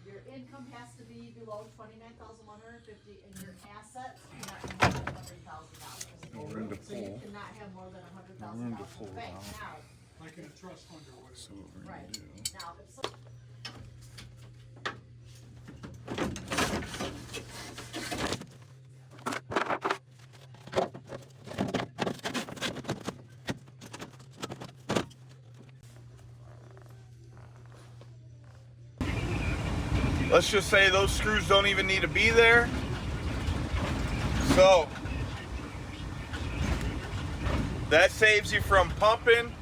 Your income has to be below 29,150, and your assets cannot be more than $100,000. We're into So you full. cannot have more than $100,000 We're into in full the bank. now. Now, Like in a trust fund or whatever. So what we're right, gonna do? now, if some, Let's just say those screws don't even need to be there. So that saves you from pumping